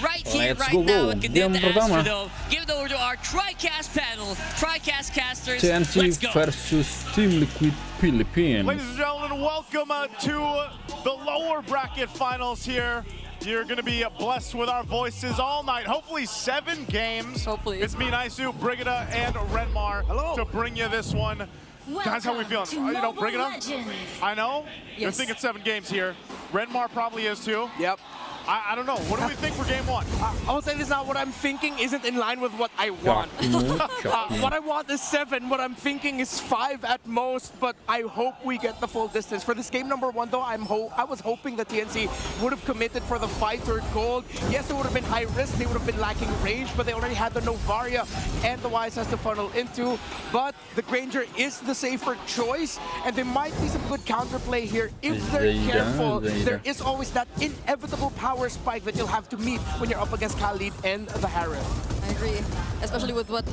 right here, right now. At Game pertama. Give it over to our TriCast panel. TriCast casters. TNC versus Team Liquid Philippines. Ladies and gentlemen, welcome to the lower bracket finals here. You're going to be blessed with our voices all night. Hopefully 7 games. Hopefully. It's me, Naisu, Brigida, and Renmar to bring you this one. Guys, how we feeling? You know, Brigida? I know. Yes. You're thinking 7 games here. Renmar probably is too. Yep. I don't know. What do we think for game 1? I would say this now. What I'm thinking isn't in line with what I want. What I want is 7. What I'm thinking is 5 at most. But I hope we get the full distance. For this game number 1, though, I was hoping that TNC would have committed for the 5-3 gold. Yes, it would have been high risk. They would have been lacking range, but they already had the Novaria and the Wise has to funnel into. But the Granger is the safer choice, and there might be some good counterplay here if they're careful. There is always that inevitable power spike that you'll have to meet when you're up against Khalid and the Harith. I agree, especially with what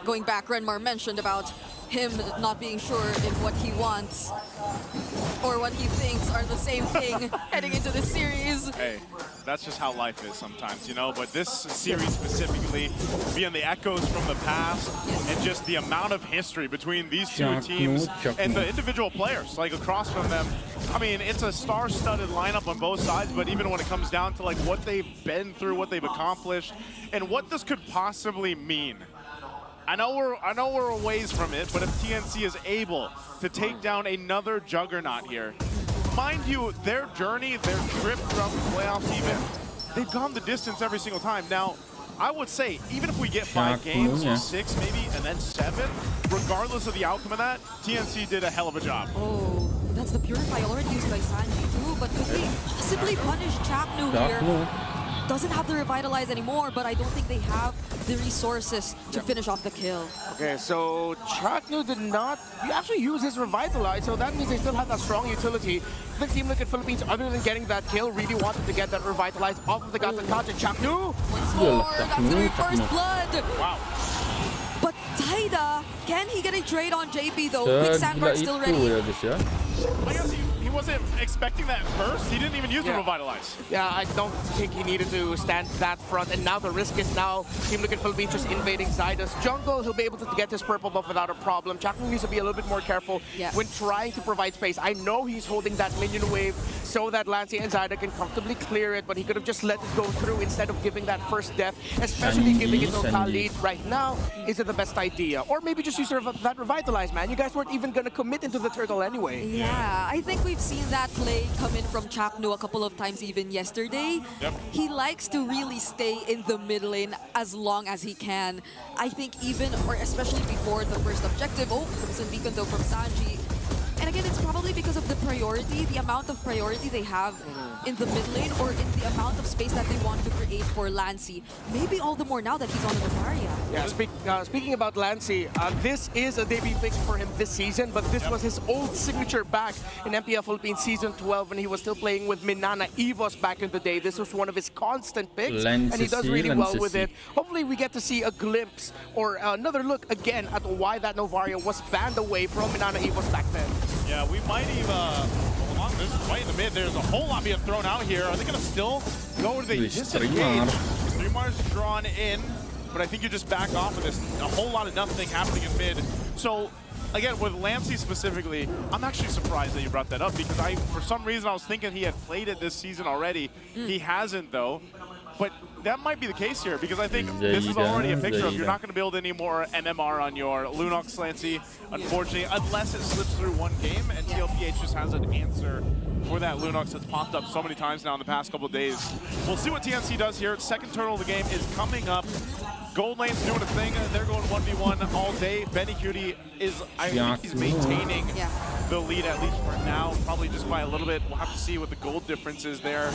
going back Renmar mentioned about him not being sure if what he wants or what he thinks are the same thing heading into this series. Hey, that's just how life is sometimes, you know, but this series specifically, being the echoes from the past and just the amount of history between these two teams and the individual players, like across from them. I mean, it's a star-studded lineup on both sides, but even when it comes down to like what they've been through, what they've accomplished, and what this could possibly mean. I know we're a ways from it, but if TNC is able to take down another juggernaut here, mind you, their journey, their trip throughout the playoffs even, they've gone the distance every single time. Now, I would say, even if we get 5 games, 6 maybe, and then 7, regardless of the outcome of that, TNC did a hell of a job. Oh, that's the Purify already used by Sanji too, but could they possibly punish Chaknu here? Doesn't have the Revitalize anymore, but I don't think they have the resources to finish off the kill. Okay, so Chaknu did not actually use his Revitalize, so that means they still have that strong utility. The Team Liquid Philippines, other than getting that kill, really wanted to get that Revitalize off of the Gatan Catch. Chaknu! Once more, that's gonna be first blood! Wow. But Taida, can he get a trade on JP though? Quick Sandguard still ready. I guess he wasn't expecting that first. He didn't even use the Revitalize. Yeah, I don't think he needed to stand that front. And now the risk is now Team Liquid Philippines just invading Zyda's jungle. He'll be able to get his purple buff without a problem. Chaknu needs to be a little bit more careful when trying to provide space. I know he's holding that minion wave so that Lancey and Zyda can comfortably clear it, but he could have just let it go through instead of giving that first death, especially giving it to Khalid right now. Is it the best idea? Or maybe just use that Revitalize, man. You guys weren't even going to commit into the turtle anyway. Yeah, I think we've seen that play come in from Chaknu a couple of times even yesterday. He likes to really stay in the mid lane as long as he can. I think even, or especially before the first objective, Crimson Beacon though from Sanji. And again, it's probably because of the priority, the amount of priority they have in the mid lane or in the amount of space that they want to create for Lancey. Maybe all the more now that he's on the Novaria. Yeah, speaking about Lancey, this is a debut pick for him this season, but this was his old signature back in MPL Philippines Season 12 when he was still playing with Minana Evos back in the day. This was one of his constant picks, and he does really well with it. Hopefully we get to see a glimpse or another look again at why that Novaria was banned away from Minana Evos back then. Yeah, we might even, along this right in the mid, there's a whole lot being thrown out here. Are they going to still go to the disengage? Streamer's drawn in, but I think you just back off of this. A whole lot of nothing happening in mid. So, again, with Lancey specifically, I'm actually surprised that you brought that up because for some reason, I was thinking he had played it this season already. He hasn't, though. But that might be the case here because I think this is already a picture of you're not going to build any more MMR on your Lunox Lancey, unfortunately, unless it slips through one game and TLPH just has an answer for that Lunox that's popped up so many times now in the past couple of days. We'll see what TNC does here. Second turtle of the game is coming up. Gold lane's doing a thing. They're going 1v1 all day. Benny Cutie is, I think he's maintaining the lead at least for now, probably just by a little bit. We'll have to see what the gold difference is there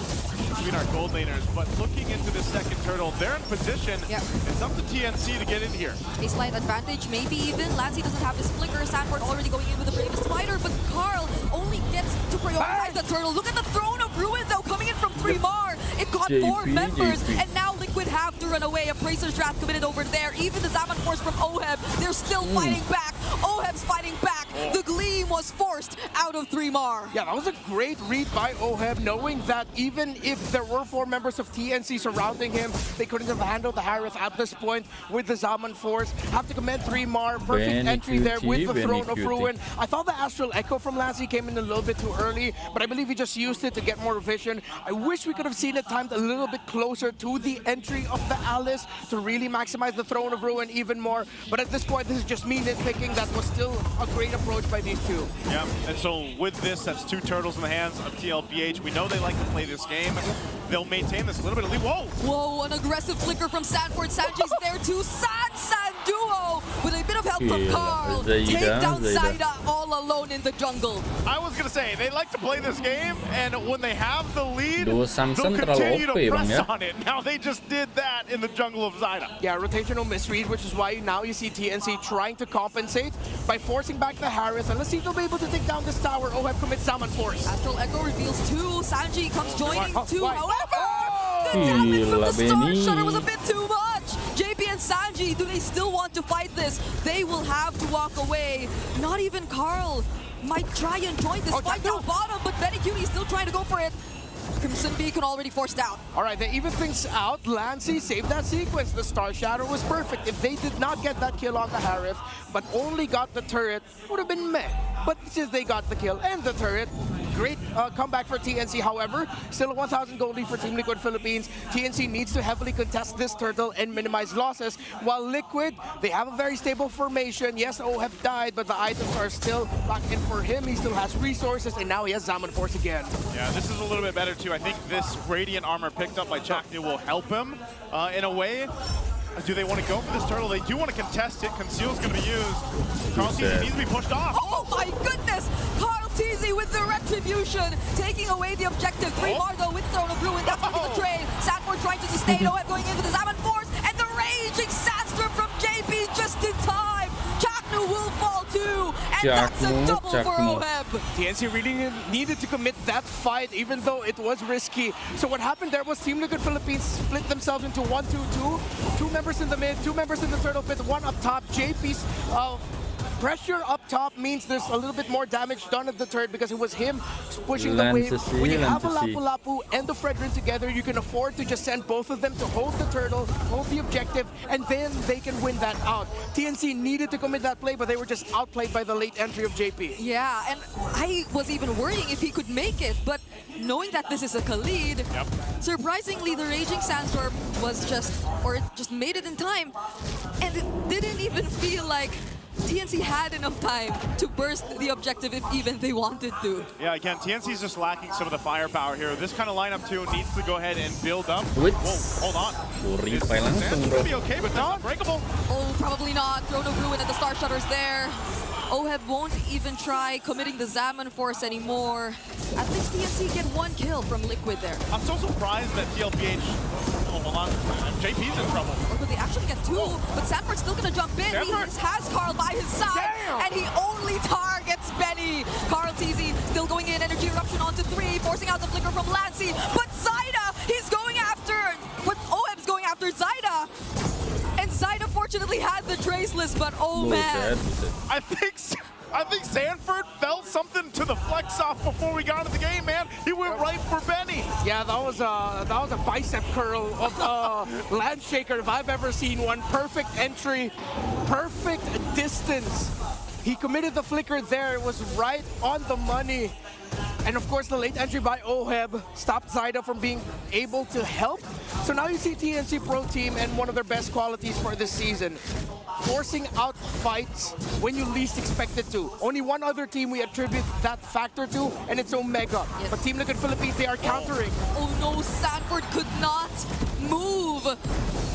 between our gold laners. But looking into the second turtle, they're in position. It's up to TNC to get in here. A slight advantage, maybe even. Lancey doesn't have his flicker. Sandford already going in with the Bravest Spider, but Carl only gets to prioritize the turtle. Look at the Throne of Ruin though, coming in from 3 Mar. It got 4 members, and now Liquid have to run away. Appraiser's Draft committed over there. Even the Zaman Force from Oheb, they're still fighting back. Oheb's fighting back. The Gleam was forced out of 3-Mar. Yeah, that was a great read by Oheb, knowing that even if there were 4 members of TNC surrounding him, they couldn't have handled the Harith at this point with the Zaman Force. Have to commend 3-Mar. Perfect entry there with the Throne of Ruin. I thought the Astral Echo from Lancy came in a little bit too early, but I believe he just used it to get more vision. I wish we could have seen it timed a little bit closer to the entry of the Alice to really maximize the Throne of Ruin even more. But at this point, this is just me nitpicking. That was still a great approach by these two. Yeah, and so with this, that's 2 turtles in the hands of TLBH. We know they like to play this game. They'll maintain this little bit of lead. Whoa! Whoa, an aggressive flicker from Sanford. Sanji's there too. San duo with a bit of help from Carl. Take down Zaida all alone in the jungle. I was gonna say, they like to play this game, and when they have the lead, Duo they'll Samson continue to terlalu OP, press Bang, ya. on it. Now they just did that in the jungle of Zaida. Yeah, rotational misread, which is why now you see TNC trying to compensate by forcing back the Harith. And let's see if they'll be able to take down this tower. Oheb commits Zaman Force. Astral Echo reveals 2. Sanji comes joining 2. Why? However, the damage from the Star Shutter was a bit too much. JP and Sanji, do they still want to fight this? They will have to walk away. Not even Carl might try and join this fight down bottom, but Benny Cutie is still trying to go for it. Crimson Beacon already forced out. All right, they even things out. Lancy saved that sequence. The Star Shadow was perfect. If they did not get that kill on the Harith, but only got the turret, would have been meh. But since they got the kill and the turret, great comeback for TNC. However, still a 1,000 gold lead for Team Liquid Philippines. TNC needs to heavily contest this turtle and minimize losses. While Liquid, they have a very stable formation. Yes, Oheb died, but the items are still locked in for him. He still has resources, and now he has Zaman Force again. Yeah, this is a little bit better too. I think this Radiant armor picked up by Chaknu will help him in a way. Do they want to go for this turtle? They do want to contest it. Conceal's going to be used. Carl Teasy needs to be pushed off. Oh my goodness! Carl Teasy with the retribution, taking away the objective. 3-Mar though with Throne of Ruin. That's into the trade. Sanford trying to sustain. Oheb going into the Zaman Force, and the raging Sandstorm from JP just in time. Chaknu will fall too, and that's a double for Oheb. TNC really needed to commit that fight, even though it was risky. So what happened there was Team Liquid Philippines split themselves into 1-2-2. 2 members in the mid, 2 members in the turtle pit, 1 up top. JP's pressure up top means there's a little bit more damage done at the turret because it was him pushing the wave. When you have a Lapu-Lapu and the Fredrin together, you can afford to just send both of them to hold the turtle, hold the objective, and then they can win that out. TNC needed to commit that play, but they were just outplayed by the late entry of JP. Yeah, and I was even worrying if he could make it, but knowing that this is a Khalid, surprisingly the Raging Sandstorm was just made it in time, and it didn't even feel like TNC had enough time to burst the objective if even they wanted to. Yeah, again, TNC's just lacking some of the firepower here. This kind of lineup too needs to go ahead and build up. Whoa, hold on. It's gonna be okay, but not unbreakable. Oh, probably not. Throne of Ruin and the Star Shutter's there. Oheb won't even try committing the Zaman Force anymore. At least TNC get 1 kill from Liquid there. I'm so surprised that TLBH... Oh, hold on. JP's in trouble. But they actually get 2, but Sanford's still gonna jump in. He has Carl by his side, and he only targets Benny. Carl Teasy still going in, energy eruption onto 3, forcing out the flicker from Lancy. But Zaida, he's going after, but Oheb's going after Zaida. And Zaida fortunately had the traceless, but oh man. I think Sanford felt something to the flex off before we got into the game, man. He went right for Benny. Yeah, that was a bicep curl of Landshaker if I've ever seen one. Perfect entry, perfect distance. He committed the flicker there. It was right on the money. And of course, the late entry by Oheb stopped Zaida from being able to help. So now you see TNC Pro Team and one of their best qualities for this season, forcing out fights when you least expect it to. Only one other team we attribute that factor to, and it's Omega. Yes. But Team Liquid Philippines, they are countering. Oh no, Sanford could not move.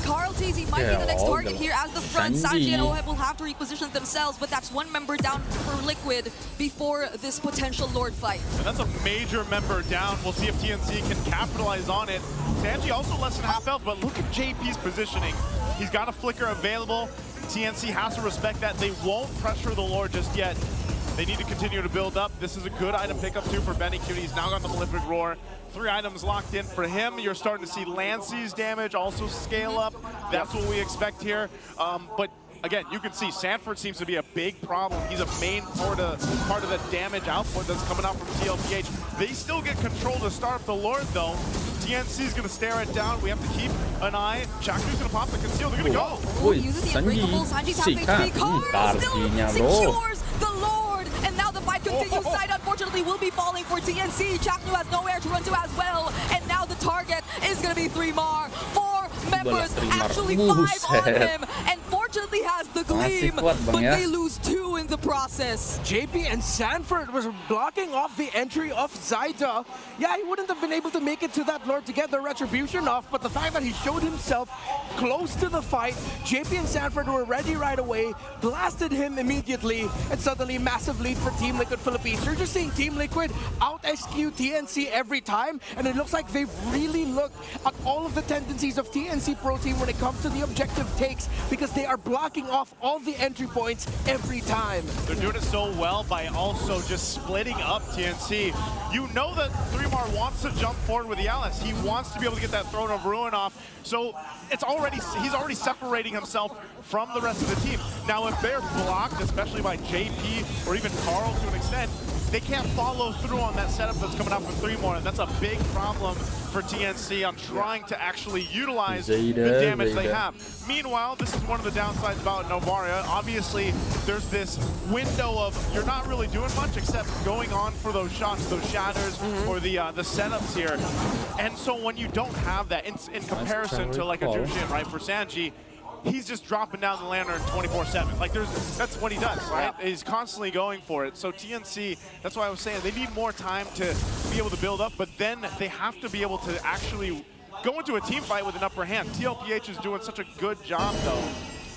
Carl Teasy might be the next target here as the front. Sanji and Oheb will have to reposition themselves, but that's 1 member down for Liquid before this potential Lord fight. And that's a major member down. We'll see if TNC can capitalize on it. Sanji also less than half health, but look at JP's positioning. He's got a flicker available. TNC has to respect that. They won't pressure the Lord just yet. They need to continue to build up. This is a good item pickup too for Benny Cutie. He's now got the Malefic Roar. 3 items locked in for him. You're starting to see Lancey's damage also scale up. That's what we expect here. But again, you can see Sanford seems to be a big problem. He's a main part of the damage output that's coming out from TLPH. They still get control to start the Lord though. TNC is going to stare it down. We have to keep an eye. Chaknu's going to pop the conceal. They're going to go. Oh, uses the Unbreakable. Sanji's half HP. Carl still secures the Lord. And now the fight continues. Side unfortunately will be falling for TNC. Chaknu has nowhere to run to as well. And now the target is going to be 3mar. 4 members, actually 5 on him. And fortunately has the gleam, but they lose 2 in the process. JP and Sanford was blocking off the entry of Zaida. Yeah, he wouldn't have been able to make it to that Lord to get the retribution off, but the fact that he showed himself close to the fight, JP and Sanford were ready right away, blasted him immediately, and suddenly massive lead for Team Liquid Philippines. You're just seeing Team Liquid out-execute TNC every time, and it looks like they've really looked at all of the tendencies of TNC Pro Team when it comes to the objective takes, because they are blocking off all the entry points every time. They're doing it so well by also just splitting up TNC. You know that 3mar wants to jump forward with the Alice. He wants to be able to get that Throne of Ruin off. So he's already separating himself from the rest of the team. Now if they're blocked, especially by JP or even Carl to an extent, they can't follow through on that setup that's coming out from 3mar, and that's a big problem for TNC on trying to actually utilize the damage they have. Meanwhile, this is one of the downsides about Novaria. Obviously, there's this window of you're not really doing much except going on for those shots, those shatters, or the setups here. And so when you don't have that, in comparison to like a Jushin, right, for Sanji, he's just dropping down the lantern 24/7. Like that's what he does, right? He's constantly going for it. So TNC, that's why I was saying they need more time to be able to build up, but then they have to be able to actually go into a team fight with an upper hand. TLPH is doing such a good job though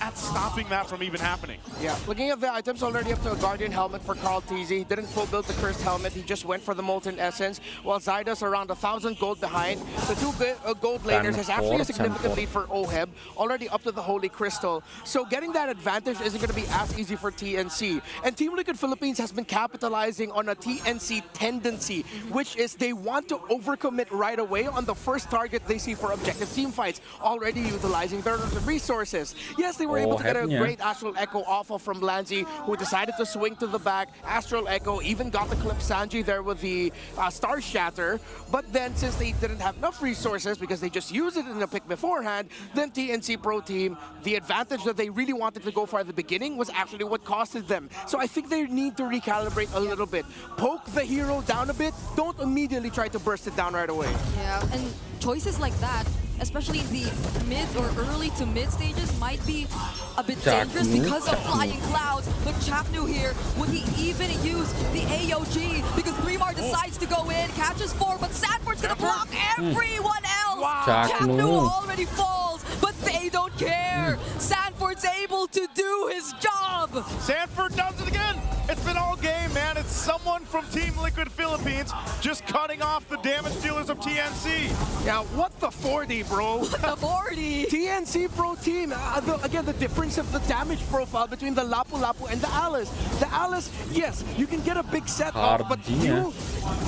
at stopping that from even happening. Yeah, looking at the items, already up to a Guardian helmet for Carl TZ. He didn't full build the Cursed helmet, he just went for the Molten Essence, while Zaida's around 1,000 gold behind. The 2 gold laners is actually a significant lead for Oheb, already up to the Holy Crystal. So getting that advantage isn't going to be as easy for TNC. And Team Liquid Philippines has been capitalizing on a TNC tendency, which is they want to overcommit right away on the first target they see for objective team fights, already utilizing their resources. Yes, they were able to get a great Astral Echo off of from Lanzi, who decided to swing to the back. Astral Echo even got the clip Sanji there with the Star Shatter. But then since they didn't have enough resources because they just used it in the pick beforehand, then TNC Pro Team, the advantage that they really wanted to go for at the beginning was actually what costed them. So I think they need to recalibrate a little bit. Poke the hero down a bit. Don't immediately try to burst it down right away. Yeah, and choices like that, especially in the mid or early to mid stages, might be a bit dangerous because of flying clouds. But Chaknu here, would he even use the AOG? Because 3mar decides to go in, catches 4, but Sanford's gonna block everyone else. Wow. Chaknu already falls, but they don't care. Sanford's able to do his job. Sanford does it again. It's been all game, man. It's someone from Team Liquid Philippines just cutting off the damage dealers of TNC. Yeah, what the 40, bro? What the 40? TNC Pro Team, again, the difference of the damage profile between the Lapu Lapu and the Alice. The Alice, yes, you can get a big set off, but you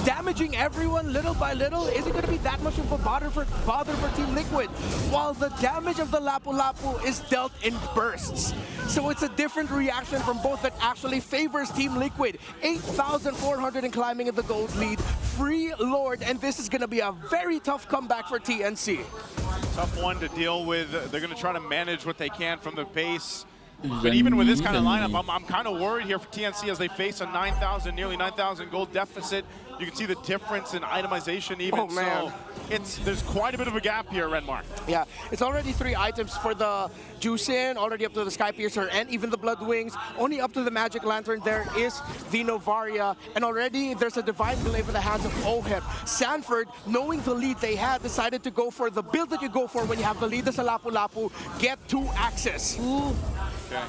damaging everyone little by little isn't going to be that much of a bother for Team Liquid, while the damage of the Lapu Lapu is dealt in bursts. So it's a different reaction from both that actually favors Team Liquid. 8,400 and climbing in the gold lead. Free Lord, and this is going to be a very tough comeback for TNC. Tough one to deal with. They're going to try to manage what they can from the base. But even with this kind of lineup, I'm kind of worried here for TNC as they face a nearly 9,000 gold deficit. You can see the difference in itemization even. Oh, man. So there's quite a bit of a gap here, Renmark. Yeah, it's already 3 items for the Jushin, already up to the Sky Piercer, and even the Blood Wings. Only up to the Magic Lantern there is the Novaria, and already there's a Divine Belay for the hands of Oheb. Sanford, knowing the lead they had, decided to go for the build that you go for when you have the lead as a Lapu Lapu, get 2 access. Ooh. Okay,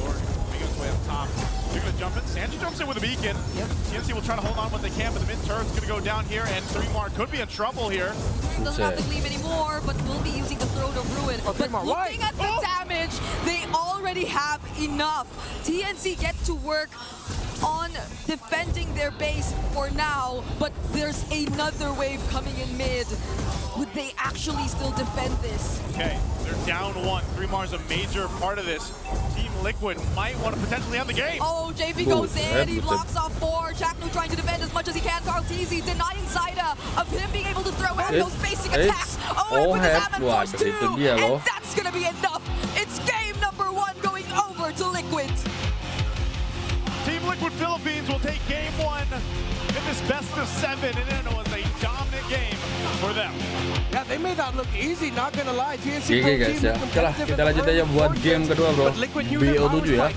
Lord making his way up top. They're going to jump in. Sanji jumps in with a beacon. Yep. TNC will try to hold on what they can, but the mid turret's going to go down here, and 3mar could be in trouble here. Doesn't have the gleam anymore, but will be using the Throne of Ruin. But looking at the damage, they already have enough. TNC get to work on defending their base for now, but there's another wave coming in mid. Would they actually still defend this? Okay, they're down 1. 3Mars a major part of this. Team Liquid might want to potentially have the game. Oh, JV goes in, he blocks off 4. Chaknu trying to defend as much as he can. Carl Teasy denying Zaida of him being able to throw out those basic attacks. Oh, and with the Diamond Force 2, and that's going to be enough. It's game number 1 going over to Liquid. Team Liquid Philippines will take game 1 in this best of 7, and it was a dominant game for them. Yeah, they made that look easy, not gonna lie. Oke guys ya, oke lah kita lanjut aja buat game kedua bro. BO7 ya.